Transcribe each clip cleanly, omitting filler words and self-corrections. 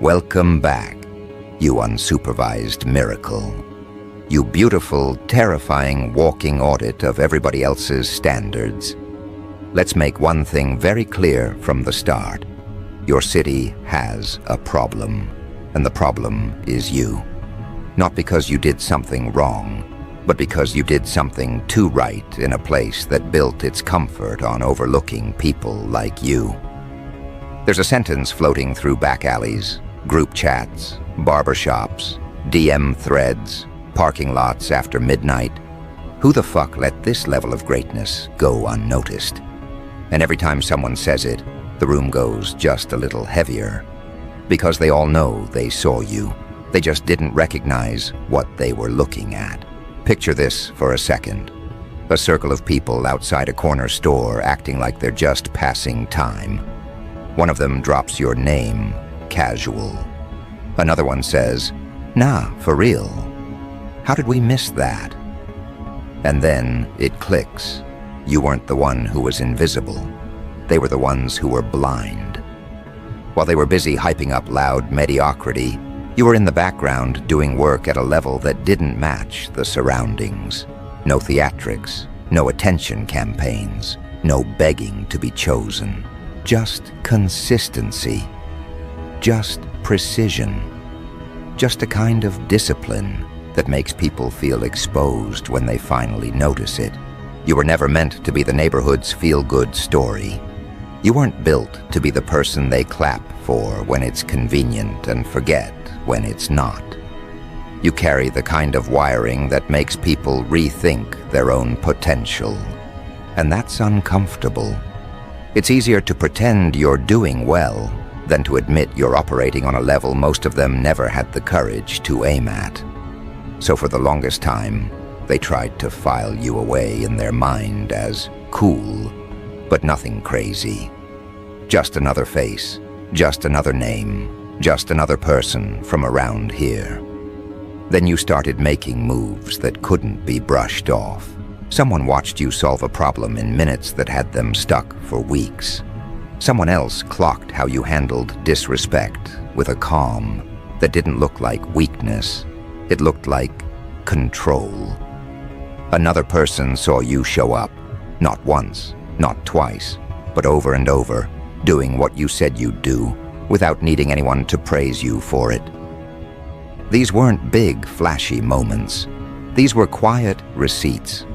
Welcome back, you unsupervised miracle. You beautiful, terrifying walking audit of everybody else's standards. Let's make one thing very clear from the start. Your city has a problem, and the problem is you. Not because you did something wrong, but because you did something too right in a place that built its comfort on overlooking people like you. There's a sentence floating through back alleys, group chats, barbershops, DM threads, parking lots after midnight. Who the fuck let this level of greatness go unnoticed? And every time someone says it, the room goes just a little heavier. Because they all know they saw you. They just didn't recognize what they were looking at. Picture this for a second. A circle of people outside a corner store acting like they're just passing time. One of them drops your name, casual. Another one says, "Nah, for real. How did we miss that?" And then it clicks. You weren't the one who was invisible. They were the ones who were blind. While they were busy hyping up loud mediocrity, you were in the background doing work at a level that didn't match the surroundings. No theatrics, no attention campaigns, no begging to be chosen. Just consistency. Just precision. Just a kind of discipline that makes people feel exposed when they finally notice it. You were never meant to be the neighborhood's feel-good story. You weren't built to be the person they clap for when it's convenient and forget when it's not. You carry the kind of wiring that makes people rethink their own potential. And that's uncomfortable. It's easier to pretend you're doing well than to admit you're operating on a level most of them never had the courage to aim at. So for the longest time, they tried to file you away in their mind as cool, but nothing crazy. Just another face, just another name, just another person from around here. Then you started making moves that couldn't be brushed off. Someone watched you solve a problem in minutes that had them stuck for weeks. Someone else clocked how you handled disrespect with a calm that didn't look like weakness. It looked like control. Another person saw you show up, not once, not twice, but over and over, doing what you said you'd do, without needing anyone to praise you for it. These weren't big, flashy moments. These were quiet receipts.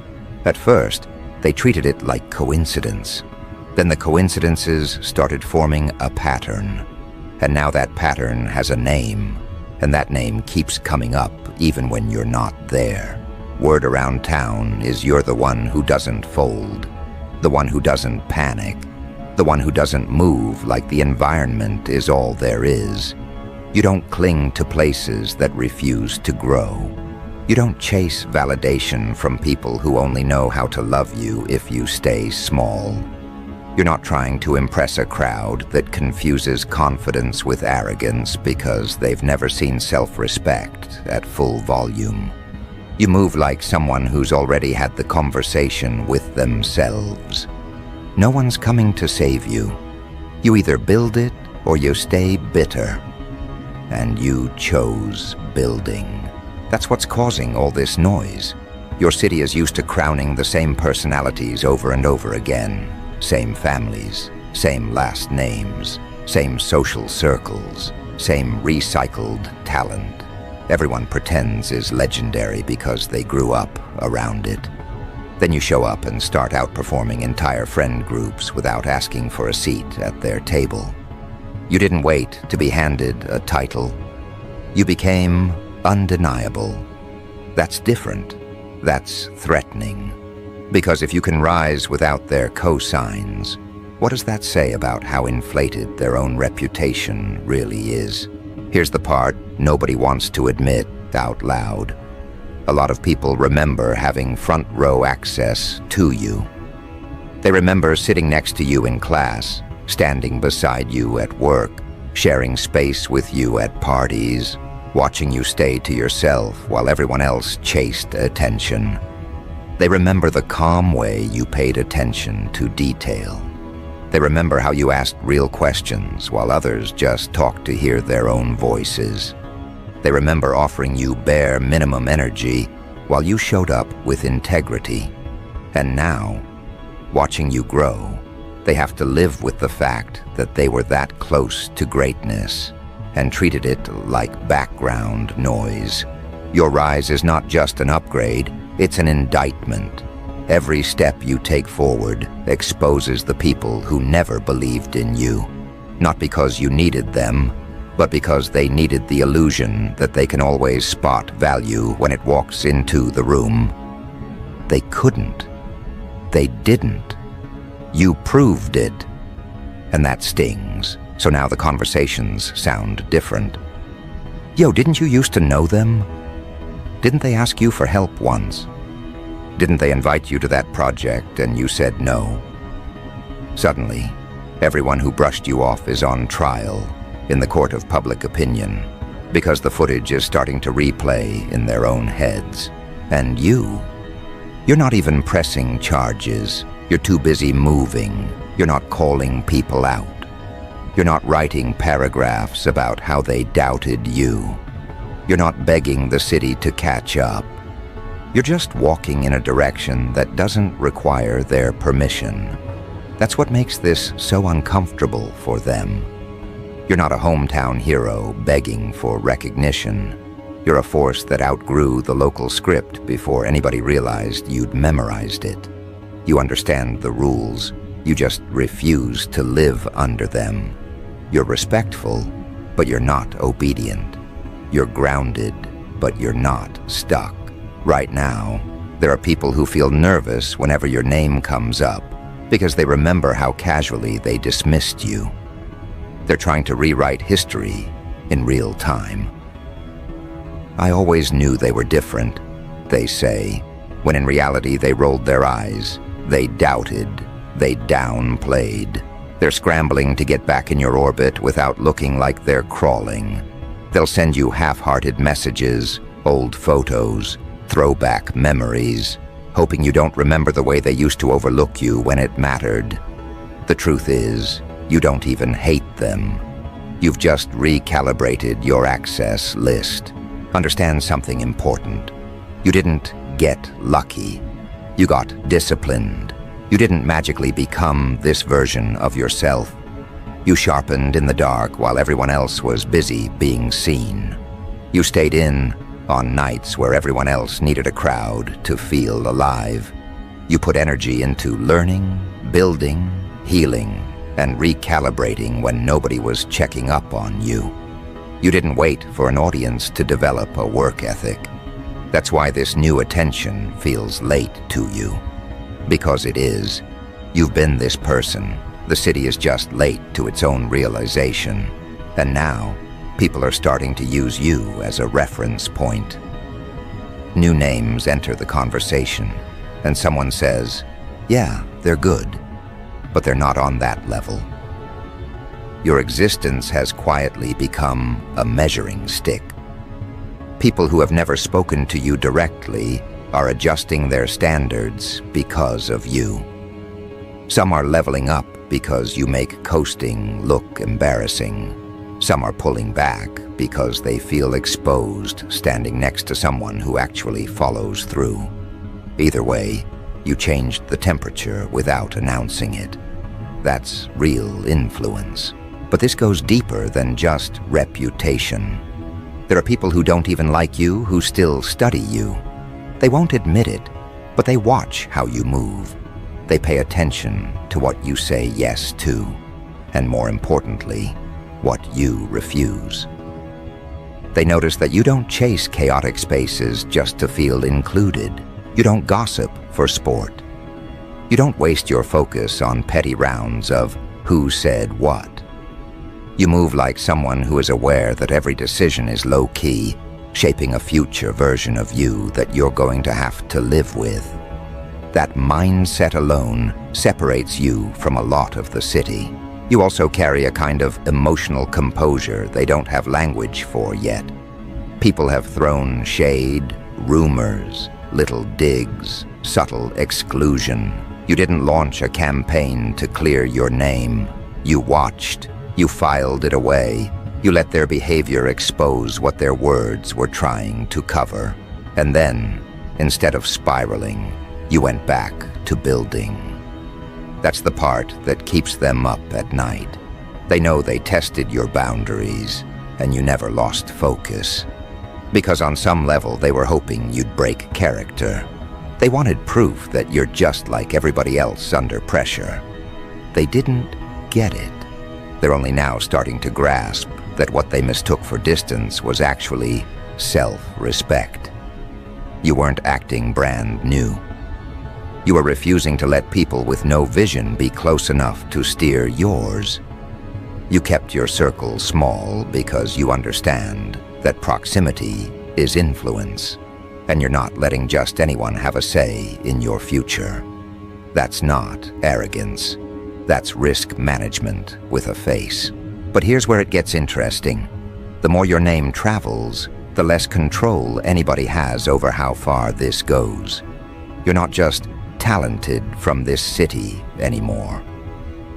At first, they treated it like coincidence. Then the coincidences started forming a pattern. And now that pattern has a name, and that name keeps coming up even when you're not there. Word around town is you're the one who doesn't fold, the one who doesn't panic, the one who doesn't move like the environment is all there is. You don't cling to places that refuse to grow. You don't chase validation from people who only know how to love you if you stay small. You're not trying to impress a crowd that confuses confidence with arrogance because they've never seen self-respect at full volume. You move like someone who's already had the conversation with themselves. No one's coming to save you. You either build it or you stay bitter. And you chose building. That's what's causing all this noise. Your city is used to crowning the same personalities over and over again. Same families, same last names, same social circles, same recycled talent. Everyone pretends is legendary because they grew up around it. Then you show up and start outperforming entire friend groups without asking for a seat at their table. You didn't wait to be handed a title. You became undeniable. That's different. That's threatening. Because if you can rise without their cosigns, what does that say about how inflated their own reputation really is? Here's the part nobody wants to admit out loud. A lot of people remember having front row access to you. They remember sitting next to you in class, standing beside you at work, sharing space with you at parties, watching you stay to yourself while everyone else chased attention. They remember the calm way you paid attention to detail. They remember how you asked real questions while others just talked to hear their own voices. They remember offering you bare minimum energy while you showed up with integrity. And now, watching you grow, they have to live with the fact that they were that close to greatness and treated it like background noise. Your rise is not just an upgrade, it's an indictment. Every step you take forward exposes the people who never believed in you, not because you needed them, but because they needed the illusion that they can always spot value when it walks into the room. They couldn't. They didn't. You proved it. And that stings. So now the conversations sound different. Yo, didn't you used to know them? Didn't they ask you for help once? Didn't they invite you to that project and you said no? Suddenly, everyone who brushed you off is on trial in the court of public opinion because the footage is starting to replay in their own heads. And you're not even pressing charges. You're too busy moving. You're not calling people out. You're not writing paragraphs about how they doubted you. You're not begging the city to catch up. You're just walking in a direction that doesn't require their permission. That's what makes this so uncomfortable for them. You're not a hometown hero begging for recognition. You're a force that outgrew the local script before anybody realized you'd memorized it. You understand the rules. You just refuse to live under them. You're respectful, but you're not obedient. You're grounded, but you're not stuck. Right now, there are people who feel nervous whenever your name comes up because they remember how casually they dismissed you. They're trying to rewrite history in real time. I always knew they were different, they say, when in reality they rolled their eyes, they doubted, they downplayed. They're scrambling to get back in your orbit without looking like they're crawling. They'll send you half-hearted messages, old photos, throwback memories, hoping you don't remember the way they used to overlook you when it mattered. The truth is, you don't even hate them. You've just recalibrated your access list. Understand something important. You didn't get lucky. You got disciplined. You didn't magically become this version of yourself. You sharpened in the dark while everyone else was busy being seen. You stayed in on nights where everyone else needed a crowd to feel alive. You put energy into learning, building, healing, and recalibrating when nobody was checking up on you. You didn't wait for an audience to develop a work ethic. That's why this new attention feels late to you. Because it is. You've been this person. The city is just late to its own realization. And now, people are starting to use you as a reference point. New names enter the conversation, and someone says, yeah, they're good, but they're not on that level. Your existence has quietly become a measuring stick. People who have never spoken to you directly are adjusting their standards because of you. Some are leveling up because you make coasting look embarrassing. Some are pulling back because they feel exposed standing next to someone who actually follows through. Either way, you changed the temperature without announcing it. That's real influence. But this goes deeper than just reputation. There are people who don't even like you who still study you. They won't admit it, but they watch how you move. They pay attention to what you say yes to, and more importantly, what you refuse. They notice that you don't chase chaotic spaces just to feel included. You don't gossip for sport. You don't waste your focus on petty rounds of who said what. You move like someone who is aware that every decision is low-key, shaping a future version of you that you're going to have to live with. That mindset alone separates you from a lot of the city. You also carry a kind of emotional composure they don't have language for yet. People have thrown shade, rumors, little digs, subtle exclusion, You didn't launch a campaign to clear your name. You watched. You filed it away. You let their behavior expose what their words were trying to cover. And then, instead of spiraling, you went back to building. That's the part that keeps them up at night. They know they tested your boundaries, and you never lost focus. Because on some level, they were hoping you'd break character. They wanted proof that you're just like everybody else under pressure. They didn't get it. They're only now starting to grasp that what they mistook for distance was actually self-respect. You weren't acting brand new. You were refusing to let people with no vision be close enough to steer yours. You kept your circle small because you understand that proximity is influence, and you're not letting just anyone have a say in your future. That's not arrogance. That's risk management with a face. But here's where it gets interesting. The more your name travels, the less control anybody has over how far this goes. You're not just talented from this city anymore.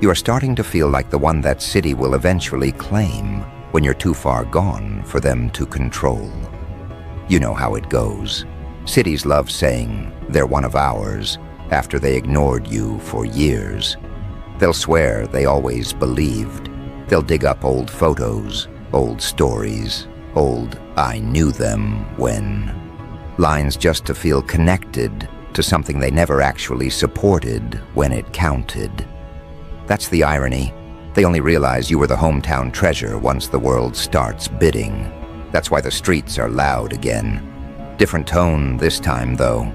You are starting to feel like the one that city will eventually claim when you're too far gone for them to control. You know how it goes. Cities love saying they're one of ours after they ignored you for years. They'll swear they always believed. They'll dig up old photos, old stories, old "I knew them when" lines just to feel connected to something they never actually supported when it counted. That's the irony. They only realize you were the hometown treasure once the world starts bidding. That's why the streets are loud again. Different tone this time, though.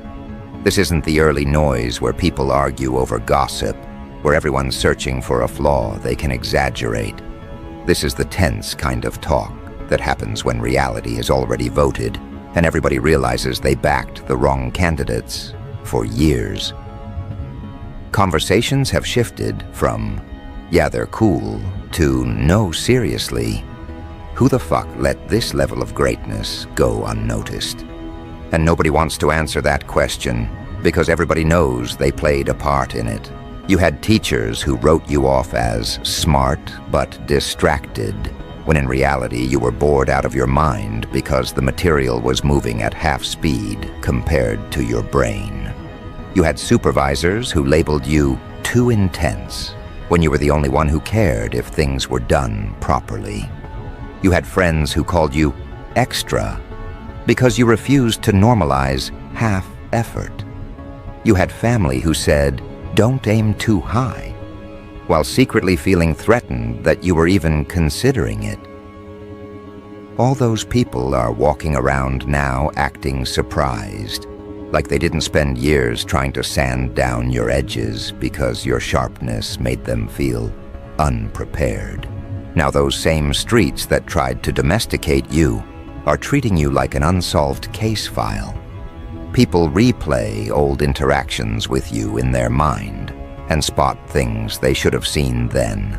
This isn't the early noise where people argue over gossip, where everyone's searching for a flaw they can exaggerate. This is the tense kind of talk that happens when reality is already voted and everybody realizes they backed the wrong candidates for years. Conversations have shifted from, yeah, they're cool, to, no, seriously, who the fuck let this level of greatness go unnoticed? And nobody wants to answer that question because everybody knows they played a part in it. You had teachers who wrote you off as smart but distracted, when in reality you were bored out of your mind because the material was moving at half speed compared to your brain. You had supervisors who labeled you too intense when you were the only one who cared if things were done properly. You had friends who called you extra because you refused to normalize half effort. You had family who said, "Don't aim too high," while secretly feeling threatened that you were even considering it. All those people are walking around now acting surprised, like they didn't spend years trying to sand down your edges because your sharpness made them feel unprepared. Now those same streets that tried to domesticate you are treating you like an unsolved case file. People replay old interactions with you in their mind and spot things they should have seen then.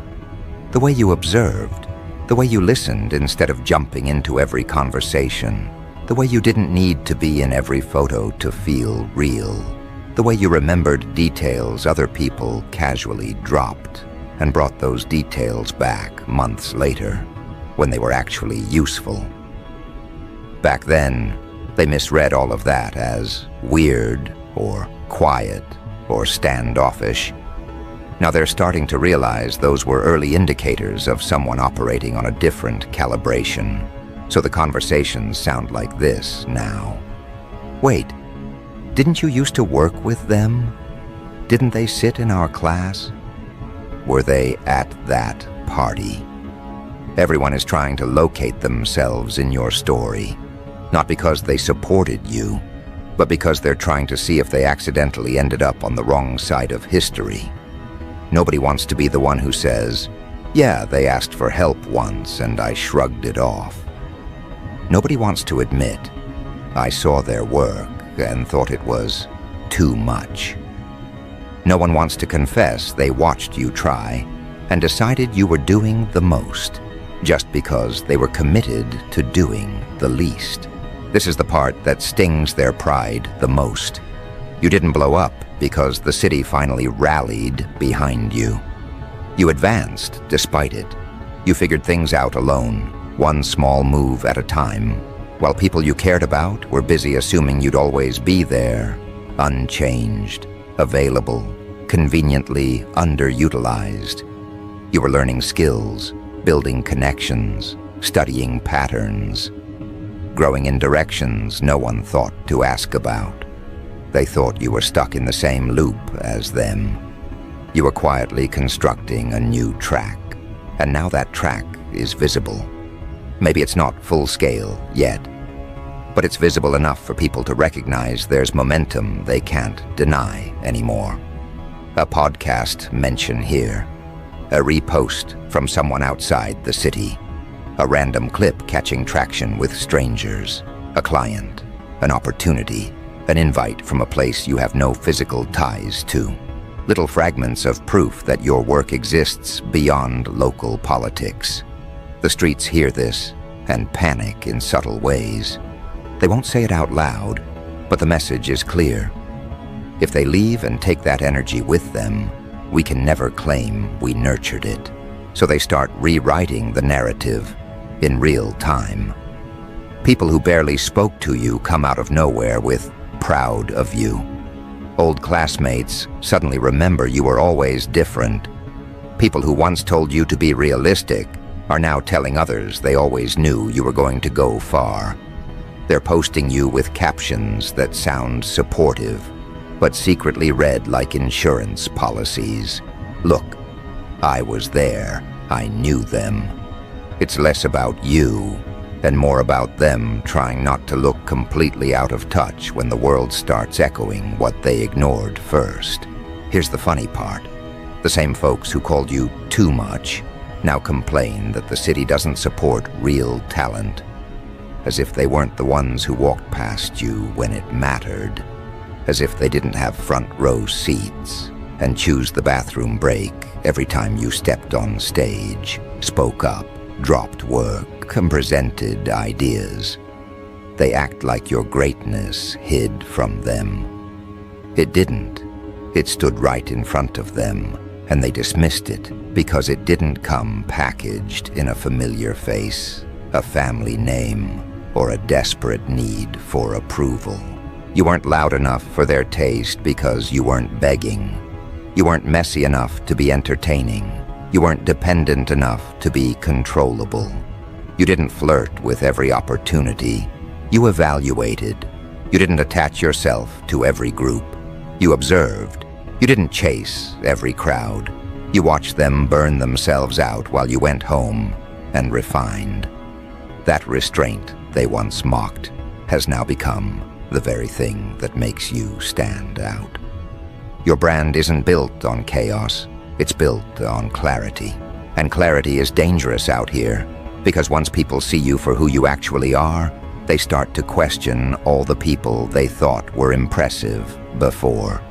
The way you observed, the way you listened instead of jumping into every conversation, the way you didn't need to be in every photo to feel real, the way you remembered details other people casually dropped and brought those details back months later when they were actually useful. Back then, they misread all of that as weird or quiet or standoffish. Now they're starting to realize those were early indicators of someone operating on a different calibration. So the conversations sound like this now. Wait, didn't you used to work with them? Didn't they sit in our class? Were they at that party? Everyone is trying to locate themselves in your story. Not because they supported you, but because they're trying to see if they accidentally ended up on the wrong side of history. Nobody wants to be the one who says, "Yeah, they asked for help once and I shrugged it off." Nobody wants to admit, "I saw their work and thought it was too much." No one wants to confess they watched you try and decided you were doing the most, just because they were committed to doing the least. This is the part that stings their pride the most. You didn't blow up because the city finally rallied behind you. You advanced despite it. You figured things out alone, one small move at a time, while people you cared about were busy assuming you'd always be there, unchanged, available, conveniently underutilized. You were learning skills, building connections, studying patterns, growing in directions no one thought to ask about. They thought you were stuck in the same loop as them. You were quietly constructing a new track, and now that track is visible. Maybe it's not full-scale yet, but it's visible enough for people to recognize there's momentum they can't deny anymore. A podcast mention here, a repost from someone outside the city, a random clip catching traction with strangers, a client, an opportunity, an invite from a place you have no physical ties to. Little fragments of proof that your work exists beyond local politics. The streets hear this and panic in subtle ways. They won't say it out loud, but the message is clear. If they leave and take that energy with them, we can never claim we nurtured it. So they start rewriting the narrative in real time. People who barely spoke to you come out of nowhere with "proud of you." Old classmates suddenly remember you were always different. People who once told you to be realistic are now telling others they always knew you were going to go far. They're posting you with captions that sound supportive, but secretly read like insurance policies. "Look, I was there. I knew them." It's less about you and more about them trying not to look completely out of touch when the world starts echoing what they ignored first. Here's the funny part. The same folks who called you too much now complain that the city doesn't support real talent, as if they weren't the ones who walked past you when it mattered, as if they didn't have front row seats and choose the bathroom break every time you stepped on stage, spoke up, dropped work, and presented ideas. They act like your greatness hid from them. It didn't. It stood right in front of them, and they dismissed it because it didn't come packaged in a familiar face, a family name, or a desperate need for approval. You weren't loud enough for their taste because you weren't begging. You weren't messy enough to be entertaining. You weren't dependent enough to be controllable. You didn't flirt with every opportunity. You evaluated. You didn't attach yourself to every group. You observed. You didn't chase every crowd. You watched them burn themselves out while you went home and refined. That restraint they once mocked has now become the very thing that makes you stand out. Your brand isn't built on chaos. It's built on clarity. And clarity is dangerous out here, because once people see you for who you actually are, they start to question all the people they thought were impressive before.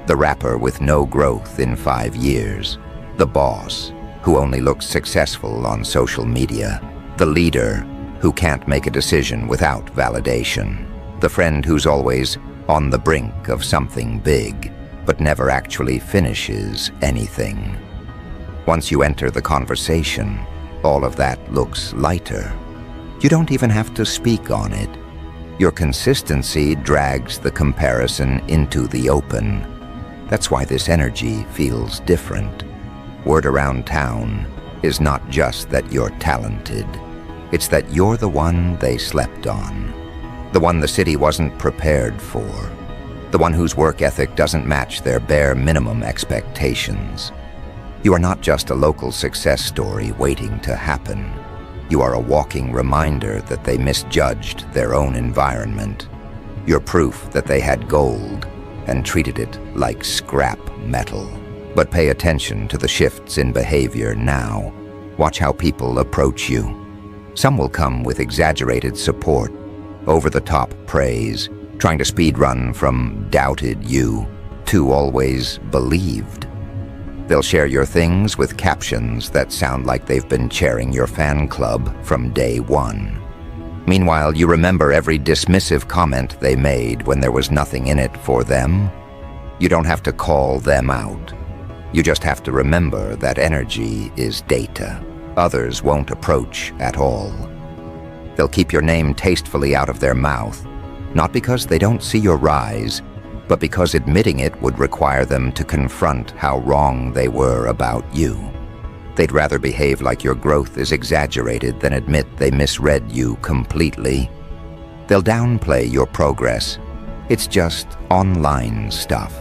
The rapper with no growth in 5 years. The boss, who only looks successful on social media. The leader, who can't make a decision without validation. The friend who's always on the brink of something big, but never actually finishes anything. Once you enter the conversation, all of that looks lighter. You don't even have to speak on it. Your consistency drags the comparison into the open. That's why this energy feels different. Word around town is not just that you're talented. It's that you're the one they slept on. The one the city wasn't prepared for. The one whose work ethic doesn't match their bare minimum expectations. You are not just a local success story waiting to happen. You are a walking reminder that they misjudged their own environment. You're proof that they had gold and treated it like scrap metal. But pay attention to the shifts in behavior now. Watch how people approach you. Some will come with exaggerated support, over-the-top praise, trying to speedrun from doubted you to always believed. They'll share your things with captions that sound like they've been chairing your fan club from day one. Meanwhile, you remember every dismissive comment they made when there was nothing in it for them. You don't have to call them out. You just have to remember that energy is data. Others won't approach at all. They'll keep your name tastefully out of their mouth, not because they don't see your rise, but because admitting it would require them to confront how wrong they were about you. They'd rather behave like your growth is exaggerated than admit they misread you completely. They'll downplay your progress. It's just online stuff.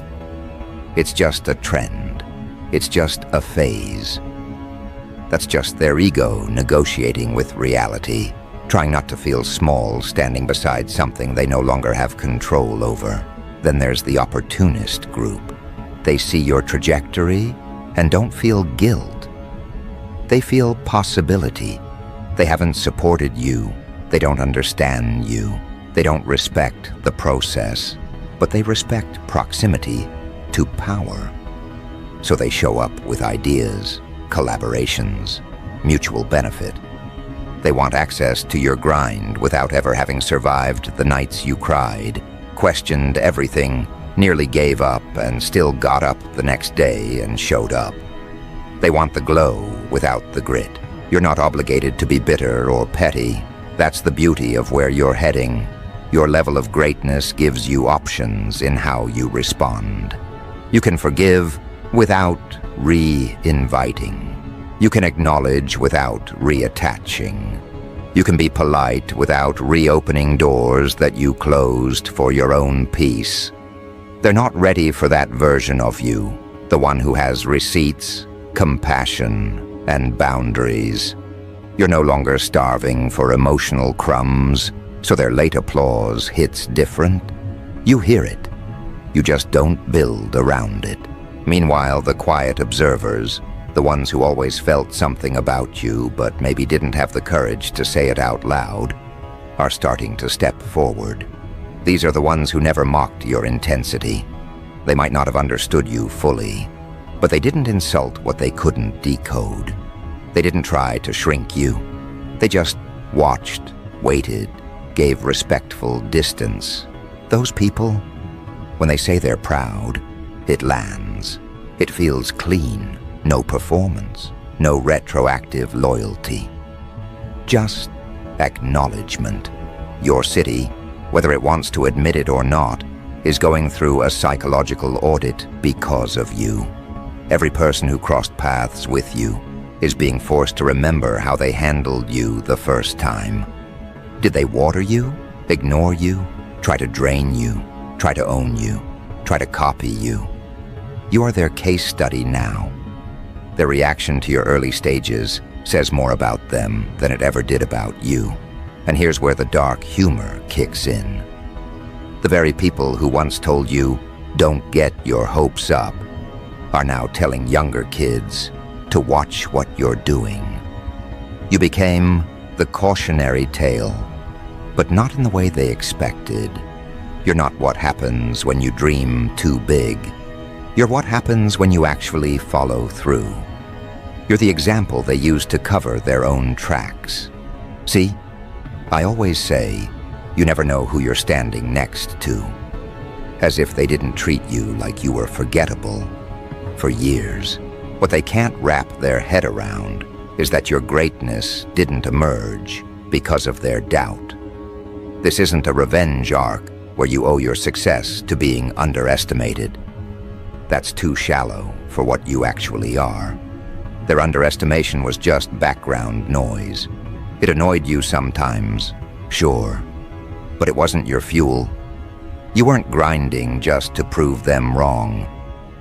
It's just a trend. It's just a phase. That's just their ego negotiating with reality, trying not to feel small standing beside something they no longer have control over. Then there's the opportunist group. They see your trajectory and don't feel guilt. They feel possibility. They haven't supported you. They don't understand you. They don't respect the process, but they respect proximity to power. So they show up with ideas, collaborations, mutual benefit. They want access to your grind without ever having survived the nights you cried, questioned everything, nearly gave up, and still got up the next day and showed up. They want the glow without the grit. You're not obligated to be bitter or petty. That's the beauty of where you're heading. Your level of greatness gives you options in how you respond. You can forgive without re-inviting. You can acknowledge without reattaching. You can be polite without reopening doors that you closed for your own peace. They're not ready for that version of you, the one who has receipts, compassion, and boundaries. You're no longer starving for emotional crumbs, so their late applause hits different. You hear it. You just don't build around it. Meanwhile, the quiet observers, the ones who always felt something about you but maybe didn't have the courage to say it out loud, are starting to step forward. These are the ones who never mocked your intensity. They might not have understood you fully, but they didn't insult what they couldn't decode. They didn't try to shrink you. They just watched, waited, gave respectful distance. Those people, when they say they're proud, it lands. It feels clean. No performance. No retroactive loyalty. Just acknowledgement. Your city, whether it wants to admit it or not, is going through a psychological audit because of you. Every person who crossed paths with you is being forced to remember how they handled you the first time. Did they water you, ignore you, try to drain you, try to own you, try to copy you? You are their case study now. Their reaction to your early stages says more about them than it ever did about you. And here's where the dark humor kicks in. The very people who once told you, "Don't get your hopes up," are now telling younger kids to watch what you're doing. You became the cautionary tale, but not in the way they expected. You're not what happens when you dream too big. You're what happens when you actually follow through. You're the example they use to cover their own tracks. See, I always say, you never know who you're standing next to. As if they didn't treat you like you were forgettable for years. What they can't wrap their head around is that your greatness didn't emerge because of their doubt. This isn't a revenge arc where you owe your success to being underestimated. That's too shallow for what you actually are. Their underestimation was just background noise. It annoyed you sometimes, sure, but it wasn't your fuel. You weren't grinding just to prove them wrong.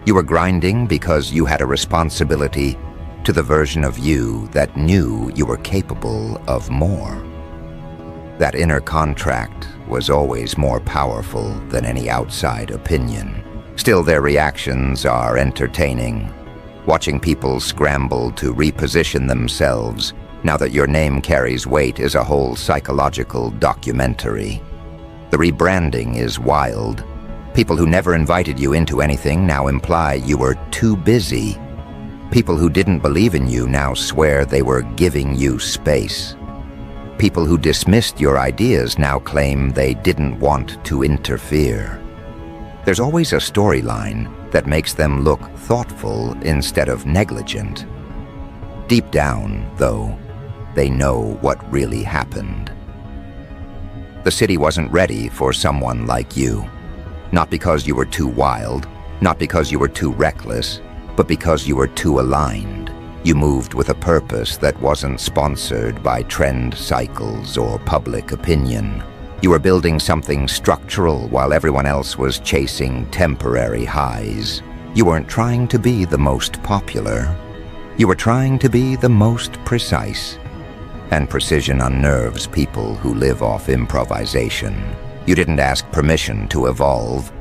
You were grinding because you had a responsibility to the version of you that knew you were capable of more. That inner contract was always more powerful than any outside opinion. Still, their reactions are entertaining. Watching people scramble to reposition themselves now that your name carries weight is a whole psychological documentary. The rebranding is wild. People who never invited you into anything now imply you were too busy. People who didn't believe in you now swear they were giving you space. People who dismissed your ideas now claim they didn't want to interfere. There's always a storyline that makes them look thoughtful instead of negligent. Deep down, though, they know what really happened. The city wasn't ready for someone like you. Not because you were too wild, not because you were too reckless, but because you were too aligned. You moved with a purpose that wasn't sponsored by trend cycles or public opinion. You were building something structural while everyone else was chasing temporary highs. You weren't trying to be the most popular. You were trying to be the most precise. And precision unnerves people who live off improvisation. You didn't ask permission to evolve,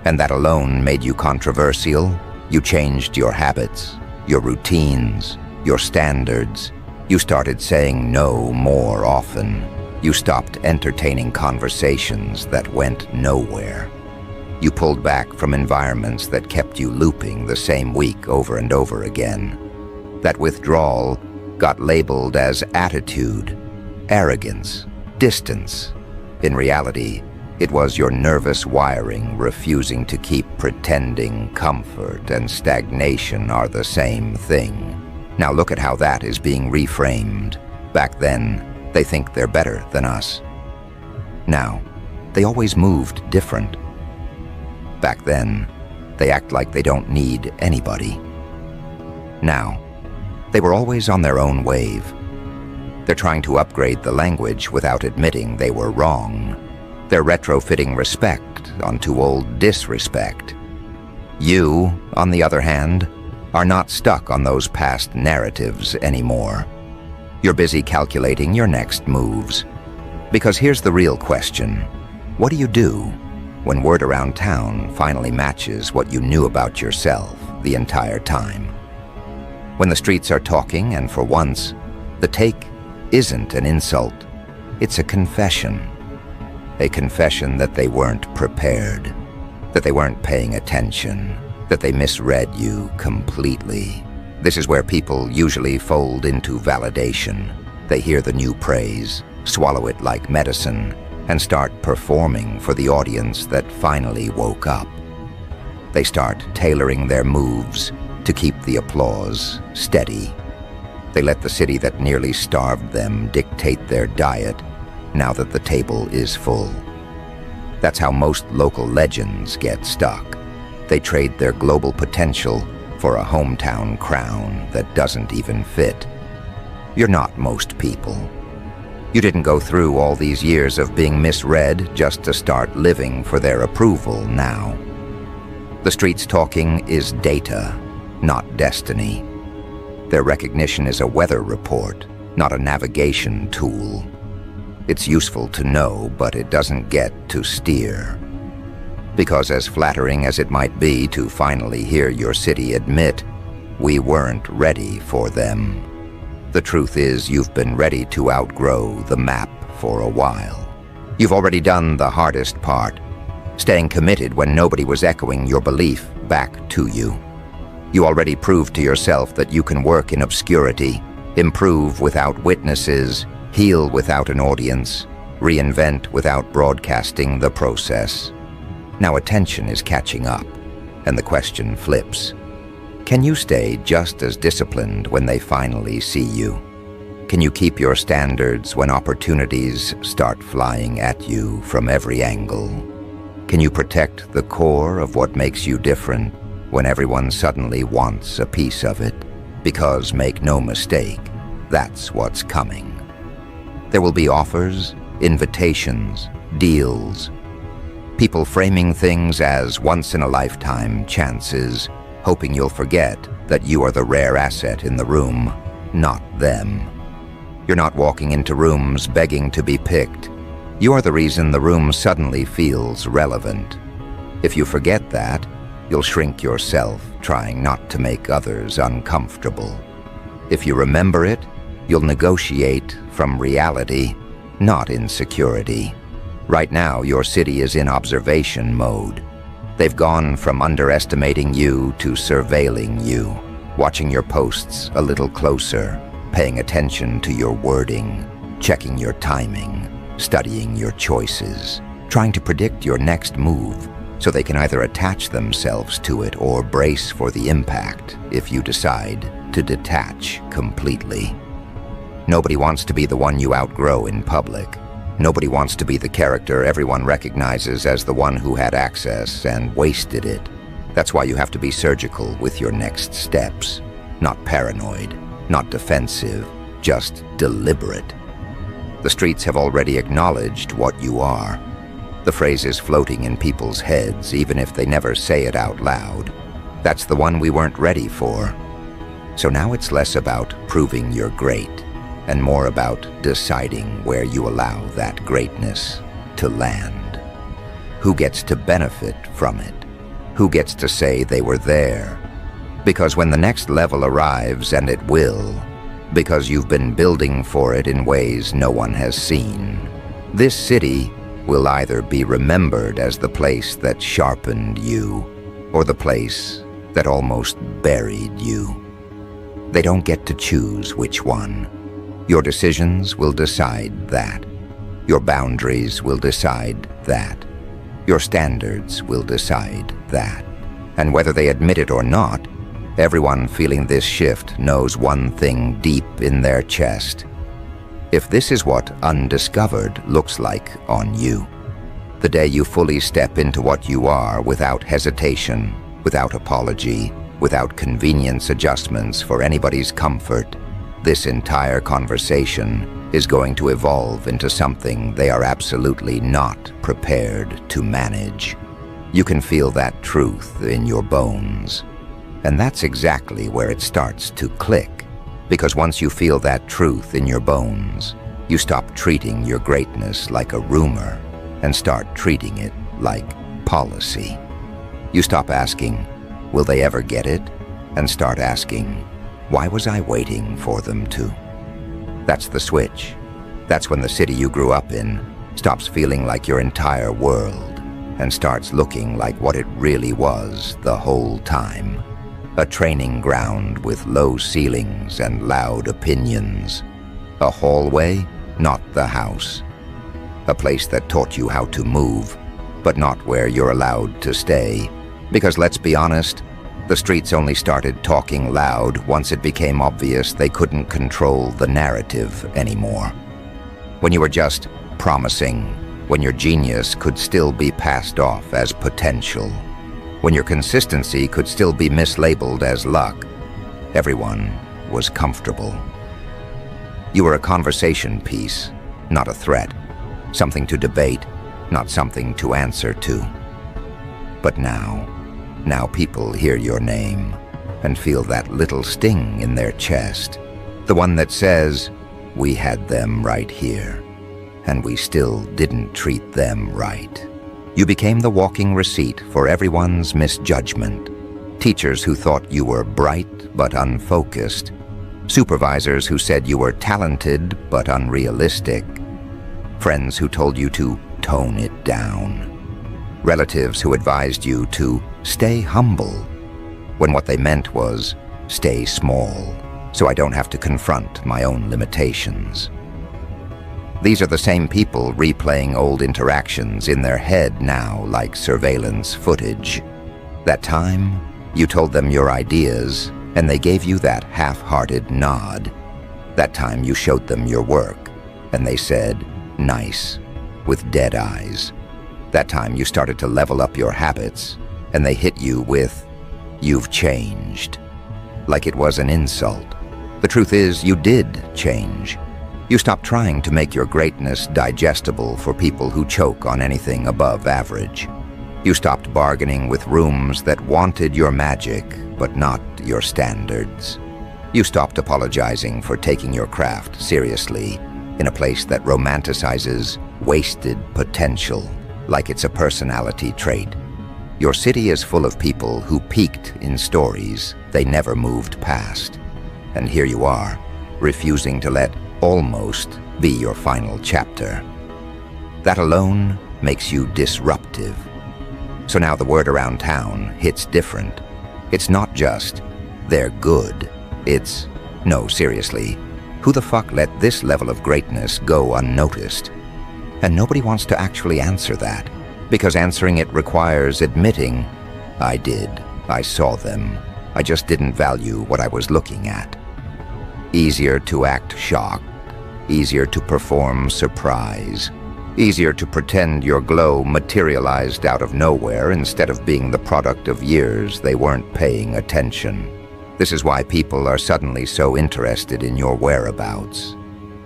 and that alone made you controversial. You changed your habits, your routines, your standards. You started saying no more often. You stopped entertaining conversations that went nowhere. You pulled back from environments that kept you looping the same week over and over again. That withdrawal got labeled as attitude, arrogance, distance. In reality, it was your nervous wiring refusing to keep pretending comfort and stagnation are the same thing. Now look at how that is being reframed. Back then, they think they're better than us. Now, they always moved different. Back then, they act like they don't need anybody. Now, they were always on their own wave. They're trying to upgrade the language without admitting they were wrong. They're retrofitting respect onto old disrespect. You, on the other hand, are not stuck on those past narratives anymore. You're busy calculating your next moves. Because here's the real question. What do you do when word around town finally matches what you knew about yourself the entire time? When the streets are talking, and for once, the take isn't an insult, it's a confession. A confession that they weren't prepared, that they weren't paying attention, that they misread you completely. This is where people usually fold into validation. They hear the new praise, swallow it like medicine, and start performing for the audience that finally woke up. They start tailoring their moves to keep the applause steady. They let the city that nearly starved them dictate their diet now that the table is full. That's how most local legends get stuck. They trade their global potential for a hometown crown that doesn't even fit. You're not most people. You didn't go through all these years of being misread just to start living for their approval now. The streets talking is data, not destiny. Their recognition is a weather report, not a navigation tool. It's useful to know, but it doesn't get to steer. Because as flattering as it might be to finally hear your city admit, we weren't ready for them, the truth is you've been ready to outgrow the map for a while. You've already done the hardest part, staying committed when nobody was echoing your belief back to you. You already proved to yourself that you can work in obscurity, improve without witnesses, heal without an audience, reinvent without broadcasting the process. Now attention is catching up, and the question flips. Can you stay just as disciplined when they finally see you? Can you keep your standards when opportunities start flying at you from every angle? Can you protect the core of what makes you different when everyone suddenly wants a piece of it? Because make no mistake, that's what's coming. There will be offers, invitations, deals, people framing things as once-in-a-lifetime chances, hoping you'll forget that you are the rare asset in the room, not them. You're not walking into rooms begging to be picked. You're the reason the room suddenly feels relevant. If you forget that, you'll shrink yourself, trying not to make others uncomfortable. If you remember it, you'll negotiate from reality, not insecurity. Right now, your city is in observation mode. They've gone from underestimating you to surveilling you, watching your posts a little closer, paying attention to your wording, checking your timing, studying your choices, trying to predict your next move so they can either attach themselves to it or brace for the impact if you decide to detach completely. Nobody wants to be the one you outgrow in public. Nobody wants to be the character everyone recognizes as the one who had access and wasted it. That's why you have to be surgical with your next steps. Not paranoid, not defensive, just deliberate. The streets have already acknowledged what you are. The phrase is floating in people's heads, even if they never say it out loud. That's the one we weren't ready for. So now it's less about proving you're great, and more about deciding where you allow that greatness to land. Who gets to benefit from it? Who gets to say they were there? Because when the next level arrives, and it will, because you've been building for it in ways no one has seen, this city will either be remembered as the place that sharpened you, or the place that almost buried you. They don't get to choose which one. Your decisions will decide that. Your boundaries will decide that. Your standards will decide that. And whether they admit it or not, everyone feeling this shift knows one thing deep in their chest. If this is what undiscovered looks like on you, the day you fully step into what you are without hesitation, without apology, without convenience adjustments for anybody's comfort, this entire conversation is going to evolve into something they are absolutely not prepared to manage. You can feel that truth in your bones. And that's exactly where it starts to click. Because once you feel that truth in your bones, you stop treating your greatness like a rumor and start treating it like policy. You stop asking, will they ever get it? And start asking, why was I waiting for them to? That's the switch. That's when the city you grew up in stops feeling like your entire world and starts looking like what it really was the whole time. A training ground with low ceilings and loud opinions. A hallway, not the house. A place that taught you how to move, but not where you're allowed to stay. Because let's be honest, the streets only started talking loud once it became obvious they couldn't control the narrative anymore. When you were just promising, when your genius could still be passed off as potential, when your consistency could still be mislabeled as luck, everyone was comfortable. You were a conversation piece, not a threat. Something to debate, not something to answer to. But now people hear your name and feel that little sting in their chest. The one that says, we had them right here, and we still didn't treat them right. You became the walking receipt for everyone's misjudgment. Teachers who thought you were bright but unfocused. Supervisors who said you were talented but unrealistic. Friends who told you to tone it down. Relatives who advised you to stay humble, when what they meant was stay small, so I don't have to confront my own limitations. These are the same people replaying old interactions in their head now like surveillance footage. That time, you told them your ideas, and they gave you that half-hearted nod. That time you showed them your work, and they said, nice, with dead eyes. That time you started to level up your habits, and they hit you with, you've changed. Like it was an insult. The truth is, you did change. You stopped trying to make your greatness digestible for people who choke on anything above average. You stopped bargaining with rooms that wanted your magic, but not your standards. You stopped apologizing for taking your craft seriously in a place that romanticizes wasted potential like it's a personality trait. Your city is full of people who peaked in stories they never moved past. And here you are, refusing to let almost be your final chapter. That alone makes you disruptive. So now the word around town hits different. It's not just, they're good. It's, no, seriously, who the fuck let this level of greatness go unnoticed? And nobody wants to actually answer that, Because answering it requires admitting, I did, I saw them, I just didn't value what I was looking at. Easier to act shocked, easier to perform surprise, easier to pretend your glow materialized out of nowhere instead of being the product of years they weren't paying attention. This is why people are suddenly so interested in your whereabouts.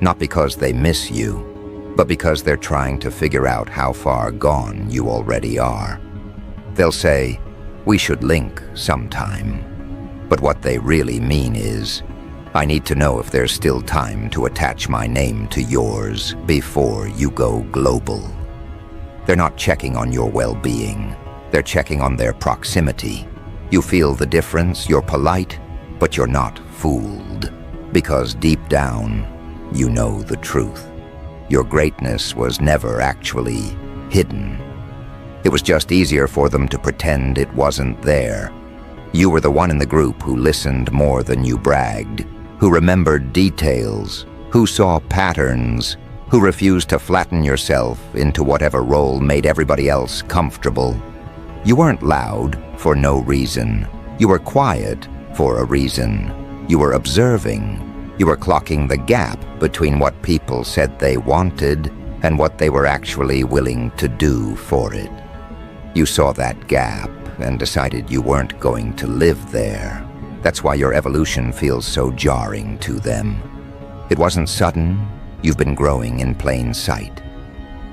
Not because they miss you, but because they're trying to figure out how far gone you already are. They'll say, we should link sometime. But what they really mean is, I need to know if there's still time to attach my name to yours before you go global. They're not checking on your well-being. They're checking on their proximity. You feel the difference, you're polite, but you're not fooled. Because deep down, you know the truth. Your greatness was never actually hidden. It was just easier for them to pretend it wasn't there. You were the one in the group who listened more than you bragged, who remembered details, who saw patterns, who refused to flatten yourself into whatever role made everybody else comfortable. You weren't loud for no reason. You were quiet for a reason. You were observing. You were clocking the gap between what people said they wanted and what they were actually willing to do for it. You saw that gap and decided you weren't going to live there. That's why your evolution feels so jarring to them. It wasn't sudden. You've been growing in plain sight.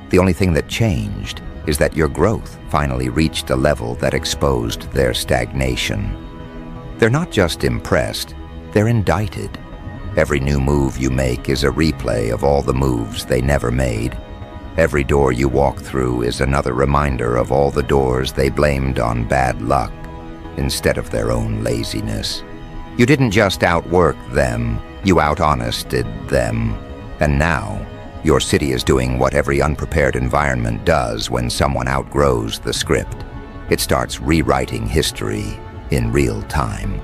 The only thing that changed is that your growth finally reached a level that exposed their stagnation. They're not just impressed, they're indicted. Every new move you make is a replay of all the moves they never made. Every door you walk through is another reminder of all the doors they blamed on bad luck instead of their own laziness. You didn't just outwork them, you out-honested them. And now, your city is doing what every unprepared environment does when someone outgrows the script. It starts rewriting history in real time.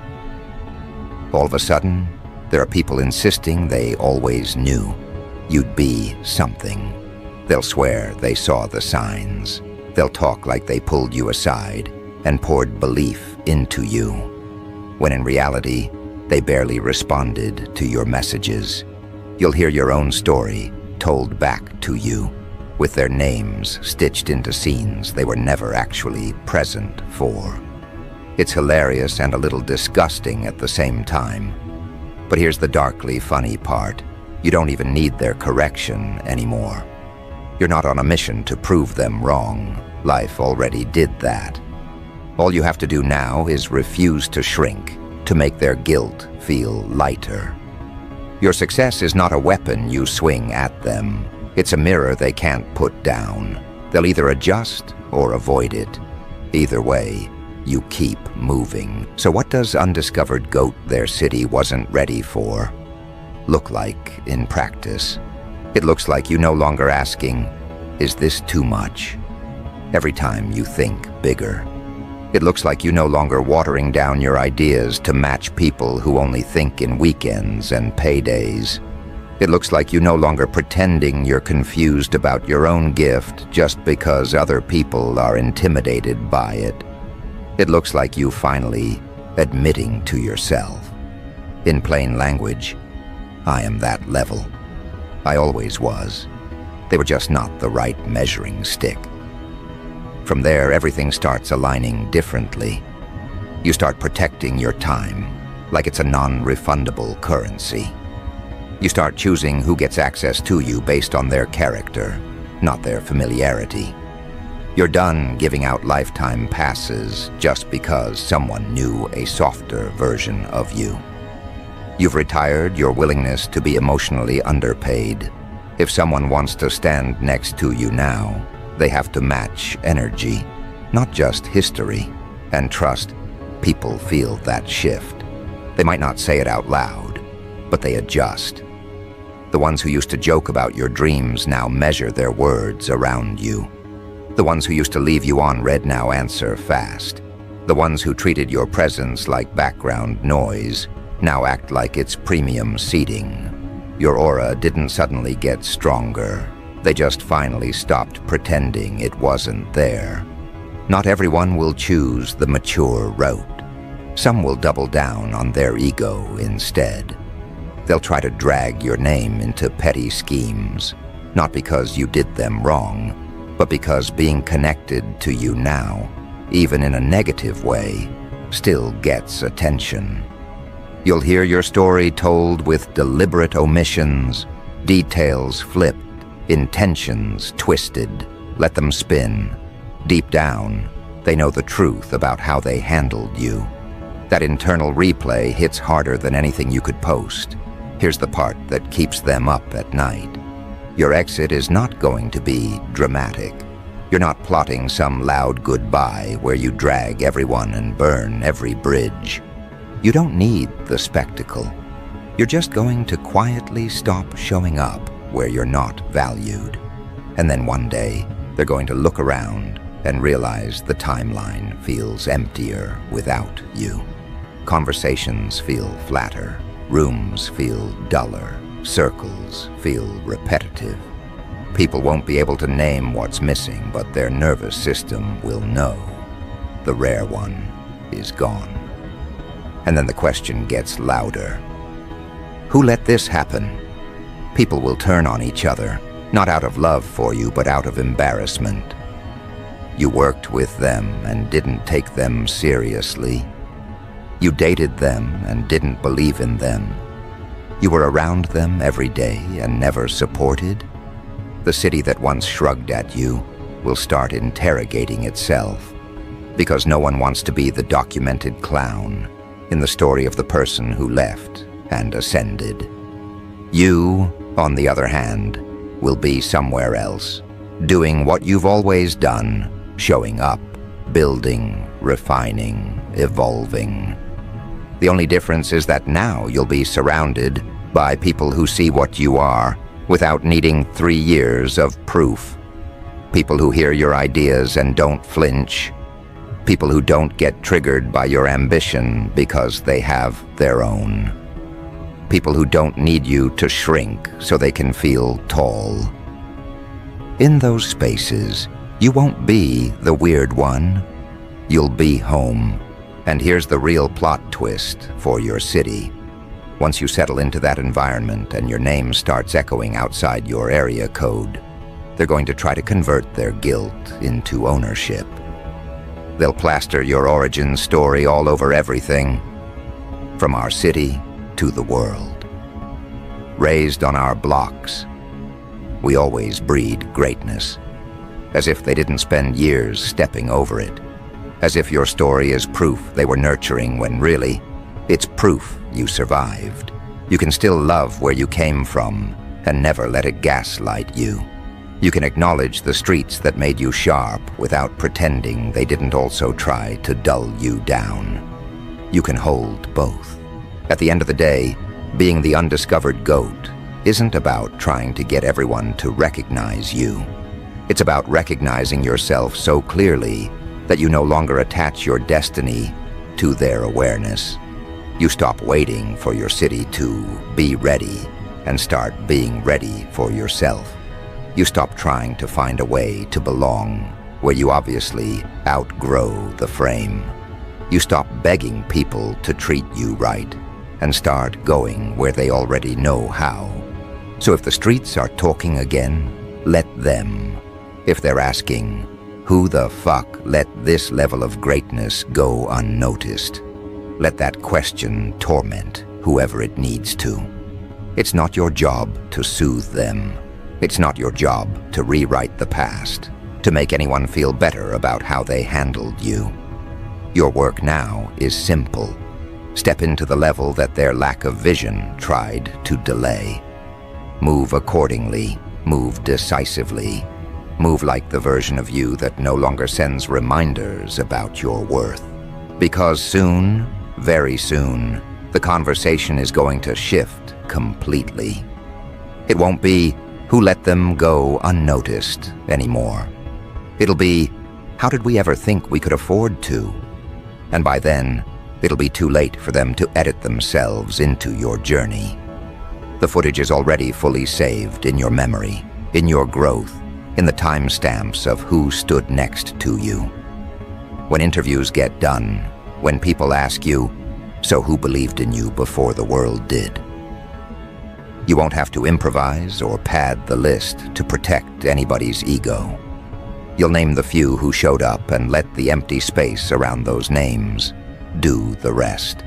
All of a sudden, there are people insisting they always knew you'd be something. They'll swear they saw the signs. They'll talk like they pulled you aside and poured belief into you, when in reality, they barely responded to your messages. You'll hear your own story told back to you, with their names stitched into scenes they were never actually present for. It's hilarious and a little disgusting at the same time. But here's the darkly funny part. You don't even need their correction anymore. You're not on a mission to prove them wrong. Life already did that. All you have to do now is refuse to shrink, to make their guilt feel lighter. Your success is not a weapon you swing at them. It's a mirror they can't put down. They'll either adjust or avoid it. Either way, you keep moving. So what does Undiscovered Goat their city wasn't ready for look like in practice? It looks like you no longer asking, is this too much? Every time you think bigger. It looks like you no longer watering down your ideas to match people who only think in weekends and paydays. It looks like you no longer pretending you're confused about your own gift just because other people are intimidated by it. It looks like you finally admitting to yourself. In plain language, I am that level. I always was. They were just not the right measuring stick. From there, everything starts aligning differently. You start protecting your time, like it's a non-refundable currency. You start choosing who gets access to you based on their character, not their familiarity. You're done giving out lifetime passes just because someone knew a softer version of you. You've retired your willingness to be emotionally underpaid. If someone wants to stand next to you now, they have to match energy, not just history. And trust, people feel that shift. They might not say it out loud, but they adjust. The ones who used to joke about your dreams now measure their words around you. The ones who used to leave you on red now answer fast. The ones who treated your presence like background noise now act like it's premium seating. Your aura didn't suddenly get stronger. They just finally stopped pretending it wasn't there. Not everyone will choose the mature route. Some will double down on their ego instead. They'll try to drag your name into petty schemes, not because you did them wrong, but because being connected to you now, even in a negative way, still gets attention. You'll hear your story told with deliberate omissions, details flipped, intentions twisted. Let them spin. Deep down, they know the truth about how they handled you. That internal replay hits harder than anything you could post. Here's the part that keeps them up at night. Your exit is not going to be dramatic. You're not plotting some loud goodbye where you drag everyone and burn every bridge. You don't need the spectacle. You're just going to quietly stop showing up where you're not valued. And then one day, they're going to look around and realize the timeline feels emptier without you. Conversations feel flatter, rooms feel duller, circles feel repetitive. People won't be able to name what's missing, but their nervous system will know. The rare one is gone. And then the question gets louder. Who let this happen? People will turn on each other, not out of love for you, but out of embarrassment. You worked with them and didn't take them seriously. You dated them and didn't believe in them. You were around them every day and never supported. The city that once shrugged at you will start interrogating itself, because no one wants to be the documented clown in the story of the person who left and ascended. You, on the other hand, will be somewhere else, doing what you've always done, showing up, building, refining, evolving. The only difference is that now you'll be surrounded by people who see what you are without needing 3 years of proof. People who hear your ideas and don't flinch. People who don't get triggered by your ambition because they have their own. People who don't need you to shrink so they can feel tall. In those spaces, you won't be the weird one. You'll be home. And here's the real plot twist for your city. Once you settle into that environment and your name starts echoing outside your area code, they're going to try to convert their guilt into ownership. They'll plaster your origin story all over everything, from our city to the world. Raised on our blocks, we always breed greatness, as if they didn't spend years stepping over it, as if your story is proof they were nurturing when really, it's proof you survived. You can still love where you came from and never let it gaslight you. You can acknowledge the streets that made you sharp without pretending they didn't also try to dull you down. You can hold both. At the end of the day, being the undiscovered goat isn't about trying to get everyone to recognize you. It's about recognizing yourself so clearly that you no longer attach your destiny to their awareness. You stop waiting for your city to be ready and start being ready for yourself. You stop trying to find a way to belong where you obviously outgrow the frame. You stop begging people to treat you right and start going where they already know how. So if the streets are talking again, let them. If they're asking, who the fuck let this level of greatness go unnoticed? Let that question torment whoever it needs to. It's not your job to soothe them. It's not your job to rewrite the past, to make anyone feel better about how they handled you. Your work now is simple. Step into the level that their lack of vision tried to delay. Move accordingly, move decisively, move like the version of you that no longer sends reminders about your worth. Because soon, very soon, the conversation is going to shift completely. It won't be, who let them go unnoticed anymore. It'll be, how did we ever think we could afford to? And by then, it'll be too late for them to edit themselves into your journey. The footage is already fully saved in your memory. in your growth, in the timestamps of who stood next to you. When interviews get done, when people ask you, "So who believed in you before the world did?" You won't have to improvise or pad the list to protect anybody's ego. You'll name the few who showed up and let the empty space around those names do the rest.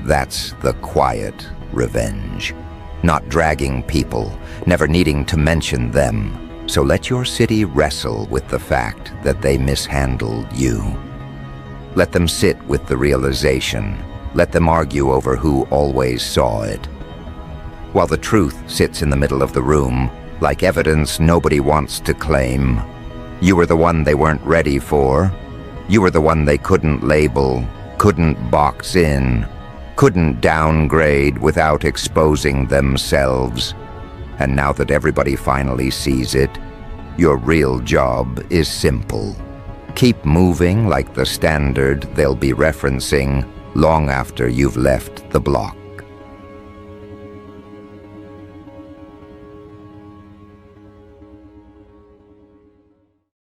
That's the quiet revenge. Not dragging people, never needing to mention them. So let your city wrestle with the fact that they mishandled you. Let them sit with the realization. Let them argue over who always saw it. While the truth sits in the middle of the room, like evidence nobody wants to claim. You were the one they weren't ready for. You were the one they couldn't label, couldn't box in, couldn't downgrade without exposing themselves. And now that everybody finally sees it, your real job is simple. Keep moving like the standard they'll be referencing long after you've left the block.